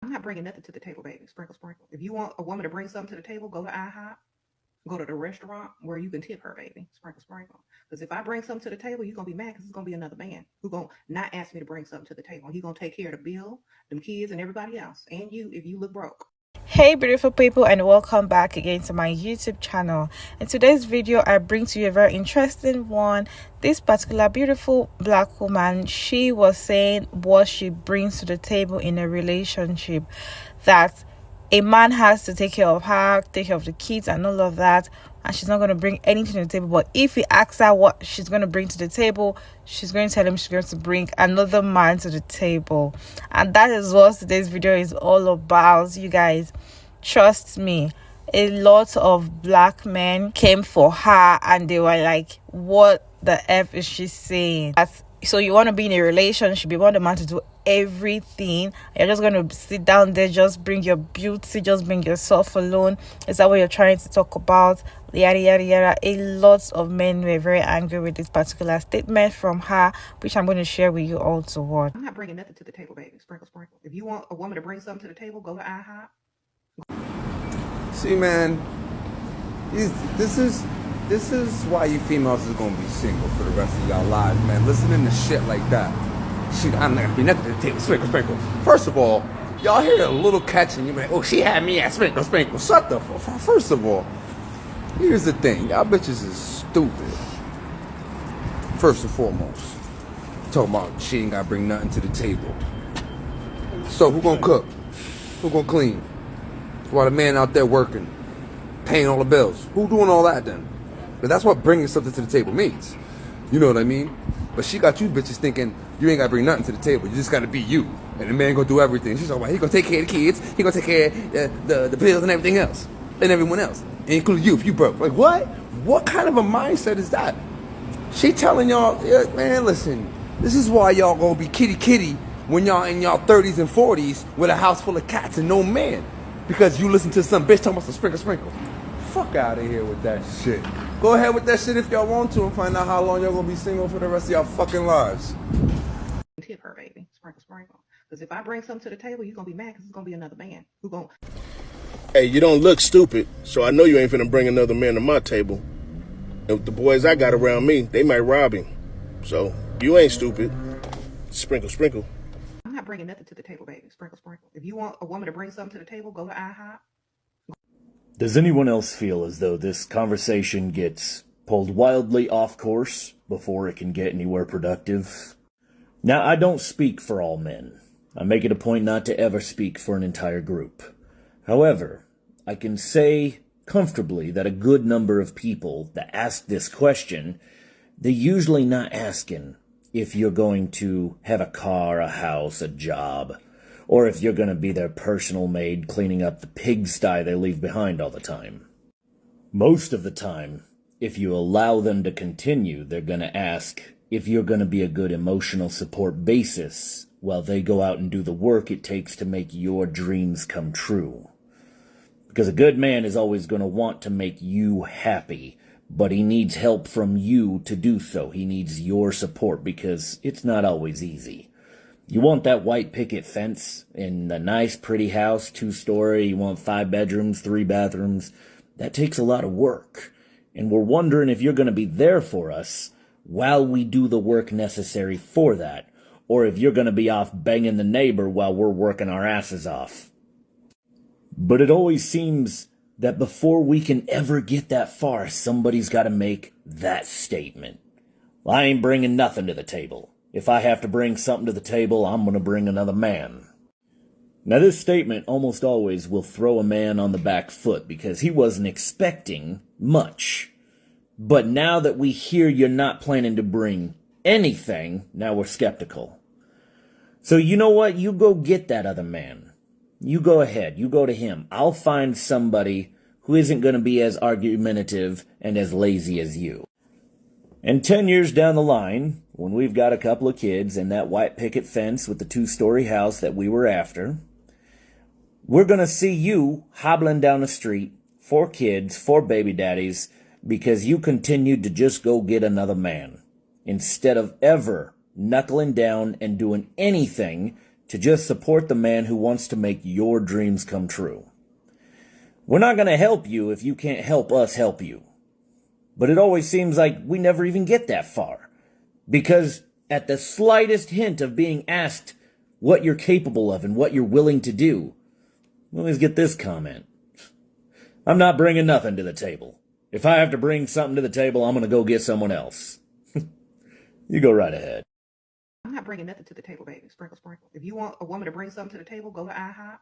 I'm not bringing nothing to the table, baby. Sprinkle, sprinkle. If you want a woman to bring something to the table, go to IHOP. Go to the restaurant where you can tip her, baby. Sprinkle, sprinkle. Because if I bring something to the table, you're going to be mad because it's going to be another man who's going to not ask me to bring something to the table. He's going to take care of the bill, them kids, and everybody else. And you, if you look broke. Hey beautiful people, and welcome back again to my YouTube channel. In today's video, I bring to you a very interesting one. This particular beautiful black woman, she was saying what she brings to the table in a relationship, that a man has to take care of her, take care of the kids and all of that, and she's not going to bring anything to the table. But if he asks her what she's going to bring to the table, she's going to tell him she's going to bring another man to the table. And that is what today's video is all about, you guys. Trust me, a lot of black men came for her and they were like, what the F is she saying? So you want to be in a relationship, you want the man to do everything, you're just going to sit down there, just bring your beauty, just bring yourself alone. Is that what you're trying to talk about? Yada yada yada. A lot of men were very angry with this particular statement from her, which I'm going to share with you all to watch. I'm not bringing nothing to the table, baby. Sprinkle, sprinkle. If you want a woman to bring something to the table, go to IHOP. See, man, this is why you females is gonna be single for the rest of y'all lives, man. Listening to shit like that. Shoot, I'm not gonna be nothing to the table. Sprinkle, sprinkle. First of all, y'all hear a little catch and you're like, oh, she had me at sprinkle, sprinkle. Shut the fuck. First of all, here's the thing. Y'all bitches is stupid. First and foremost, talking about she ain't gotta bring nothing to the table. So who gonna cook? Who gonna clean? While the man out there working, paying all the bills. Who doing all that then? But that's what bringing something to the table means. You know what I mean? But she got you bitches thinking you ain't gotta bring nothing to the table. You just gotta be you. And the man gonna do everything. She's like, well, he gonna take care of the kids. He gonna take care of the bills and everything else. And everyone else. Including you if you broke. Like, what? What kind of a mindset is that? She telling y'all, yeah, man, listen, this is why y'all gonna be kitty when y'all in y'all 30s and 40s with a house full of cats and no man. Because you listen to some bitch talking about some sprinkle, sprinkle. Fuck out of here with that shit. Go ahead with that shit if y'all want to and find out how long y'all gonna be single for the rest of y'all fucking lives. Tip her, baby. Sprinkle, sprinkle. Because if I bring something to the table, you're going to be mad because it's going to be another man who going to... Hey, you don't look stupid, so I know you ain't finna bring another man to my table. And the boys I got around me, they might rob him. So, you ain't stupid. Sprinkle, sprinkle. I'm not bringing nothing to the table, baby. Sprinkle, sprinkle. If you want a woman to bring something to the table, go to IHOP. Does anyone else feel as though this conversation gets pulled wildly off course before it can get anywhere productive? Now, I don't speak for all men. I make it a point not to ever speak for an entire group. However, I can say comfortably that a good number of people that ask this question, they're usually not asking if you're going to have a car, a house, a job, or if you're going to be their personal maid cleaning up the pigsty they leave behind all the time. Most of the time, if you allow them to continue, they're going to ask if you're going to be a good emotional support basis while they go out and do the work it takes to make your dreams come true. Because a good man is always going to want to make you happy, but he needs help from you to do so. He needs your support because it's not always easy. You want that white picket fence in the nice, pretty house, 2-story. You want 5 bedrooms, 3 bathrooms. That takes a lot of work. And we're wondering if you're going to be there for us while we do the work necessary for that, or if you're going to be off banging the neighbor while we're working our asses off. But it always seems that before we can ever get that far, somebody's got to make that statement. I ain't bringing nothing to the table. If I have to bring something to the table, I'm going to bring another man. Now, this statement almost always will throw a man on the back foot because he wasn't expecting much. But now that we hear you're not planning to bring anything, now we're skeptical. So you know what? You go get that other man. You go ahead. You go to him. I'll find somebody who isn't going to be as argumentative and as lazy as you. And 10 years down the line, when we've got a couple of kids and that white picket fence with the 2-story house that we were after, we're going to see you hobbling down the street, 4 kids, 4 baby daddies, because you continued to just go get another man, instead of ever knuckling down and doing anything to just support the man who wants to make your dreams come true. We're not going to help you if you can't help us help you. But it always seems like we never even get that far. Because at the slightest hint of being asked what you're capable of and what you're willing to do, we always get this comment. I'm not bringing nothing to the table. If I have to bring something to the table, I'm going to go get someone else. You go right ahead. I'm not bringing nothing to the table, baby. Sprinkle, sprinkle. If you want a woman to bring something to the table, go to IHOP.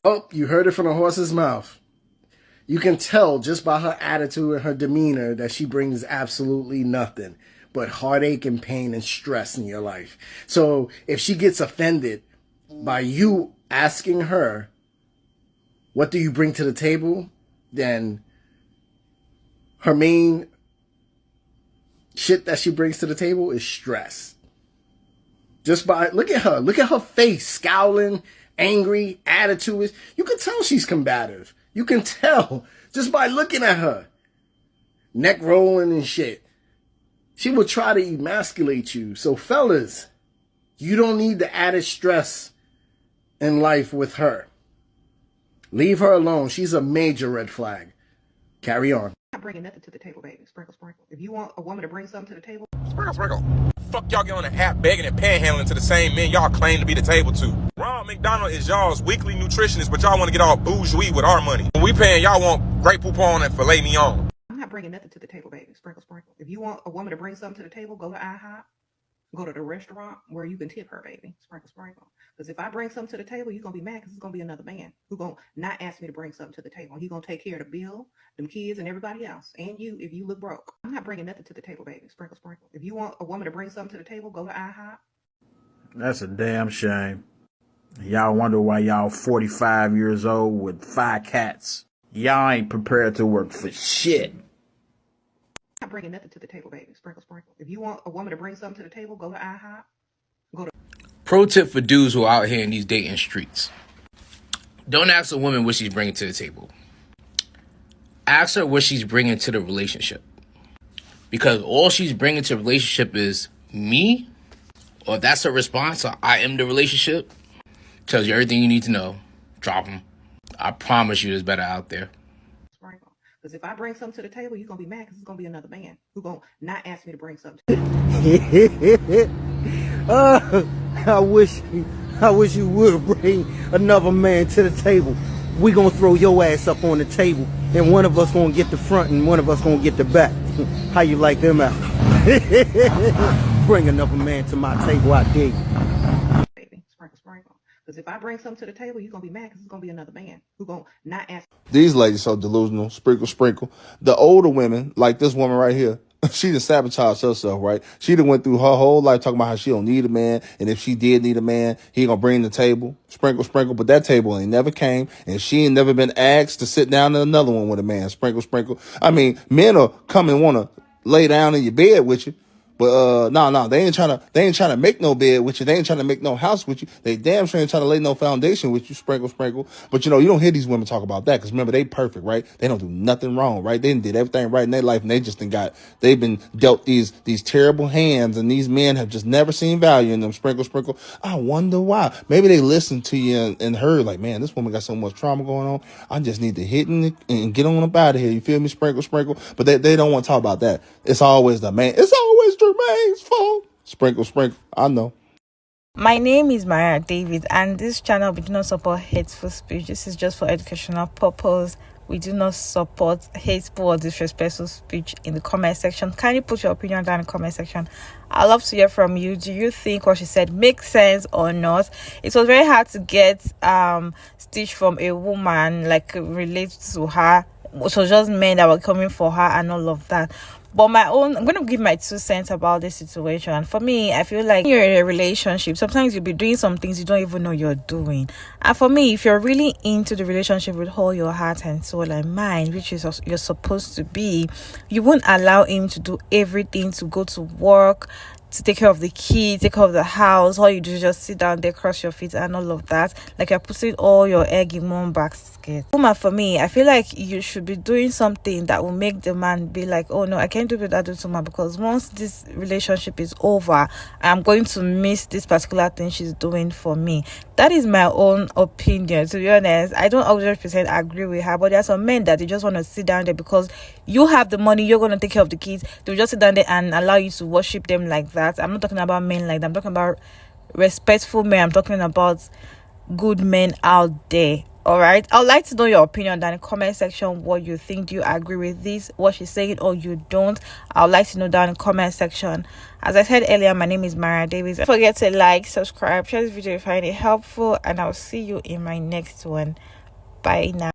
Oh, you heard it from the horse's mouth. You can tell just by her attitude and her demeanor that she brings absolutely nothing but heartache and pain and stress in your life. So if she gets offended by you asking her, what do you bring to the table? Then her main shit that she brings to the table is stress. Just by, look at her face, scowling, angry, attitude. You can tell she's combative. You can tell just by looking at her. Neck rolling and shit. She will try to emasculate you. So fellas, you don't need the added stress in life with her. Leave her alone. She's a major red flag. Carry on. I'm not bringing nothing to the table, baby. Sprinkle, sprinkle. If you want a woman to bring something to the table, Sprinkle, sprinkle. Fuck y'all get on the app begging and panhandling to the same men y'all claim to be the table to. Ron McDonald is y'all's weekly nutritionist, but y'all want to get all bourgeois with our money. When we paying, y'all want great poupon and filet mignon. I'm not bringing nothing to the table, baby. Sprinkle, sprinkle. If you want a woman to bring something to the table, go to IHOP. Go to the restaurant where you can tip her, baby. Sprinkle, sprinkle. Because if I bring something to the table, you're going to be mad because it's going to be another man who's going to not ask me to bring something to the table. He's going to take care of the bill, them kids, and everybody else. And you, if you look broke. I'm not bringing nothing to the table, baby. Sprinkle, sprinkle. If you want a woman to bring something to the table, go to IHOP. That's a damn shame. Y'all wonder why y'all 45 years old with 5 cats. Y'all ain't prepared to work for shit. I'm not bringing nothing to the table, baby. Sprinkle, sprinkle. If you want a woman to bring something to the table, go to IHOP. Pro tip for dudes who are out here in these dating streets. Don't ask a woman what she's bringing to the table. Ask her what she's bringing to the relationship. Because all she's bringing to the relationship is me, or if that's her response, so I am the relationship, tells you everything you need to know. Drop them. I promise you there's better out there. Sprinkle. Because if I bring something to the table, you're going to be mad because it's going to be another man who's going to not ask me to bring something. I wish you would bring another man to the table. We gonna throw your ass up on the table, and one of us gonna get the front, and one of us gonna get the back. How you like them out? Bring another man to my table, I dig. Baby, sprinkle, sprinkle. Because if I bring something to the table, you're going to be mad because it's going to be another man who's going to not ask. These ladies so delusional. Sprinkle, sprinkle. The older women, like this woman right here, she done sabotaged herself, right? She done went through her whole life talking about how she don't need a man, and if she did need a man, he gonna bring the table. Sprinkle, sprinkle. But that table ain't never came, and she ain't never been asked to sit down in another one with a man. Sprinkle, sprinkle. I mean, men will come and want to lay down in your bed with you. But no, they ain't trying to make no bed with you. They ain't trying to make no house with you. They damn sure ain't trying to lay no foundation with you. Sprinkle, sprinkle. But you don't hear these women talk about that because remember they perfect, right? They don't do nothing wrong, right? They did everything right in their life, and they've been dealt these terrible hands, and these men have just never seen value in them. Sprinkle, sprinkle. I wonder why. Maybe they listened to you and heard like, man, this woman got so much trauma going on. I just need to hit and get on up out of here. You feel me? Sprinkle, sprinkle. But they don't want to talk about that. It's always the man. It's always Jermaine's fault. Sprinkle, sprinkle. I know. My name is Maya David, and this channel we do not support hateful speech. This is just for educational purpose. We do not support hateful or disrespectful speech in the comment section. Can you put your opinion down in the comment section? I'd love to hear from you. Do you think what she said makes sense or not? It was very hard to get stitch from a woman, like relate to her. It was just men that were coming for her and all of that. But I'm going to give my 2 cents about this situation. For me, I feel like you're in a relationship. Sometimes you'll be doing some things you don't even know you're doing. And for me, if you're really into the relationship with all your heart and soul and mind, which is you're supposed to be, you won't allow him to do everything, to go to work, to take care of the kids, take care of the house. All you do is just sit down there, cross your feet, and all of that. Like you're putting all your egg in one basket. Woman, for me, I feel like you should be doing something that will make the man be like, oh no, I can't do without doing to man, because once this relationship is over, I'm going to miss this particular thing she's doing for me. That is my own opinion. To be honest, I don't 100% agree with her, but there are some men that they just want to sit down there because you have the money, you're going to take care of the kids. They'll just sit down there and allow you to worship them like that. I'm not talking about men like that. I'm talking about respectful men. I'm talking about good men out there. All right, I'd like to know your opinion down in the comment section. What you think? Do you agree with this, what she's saying, or you don't? I'd like to know down in the comment section. As I said earlier, my name is Mara Davis. Don't forget to like, subscribe, share this video if you find it helpful, and I'll see you in my next one. Bye now.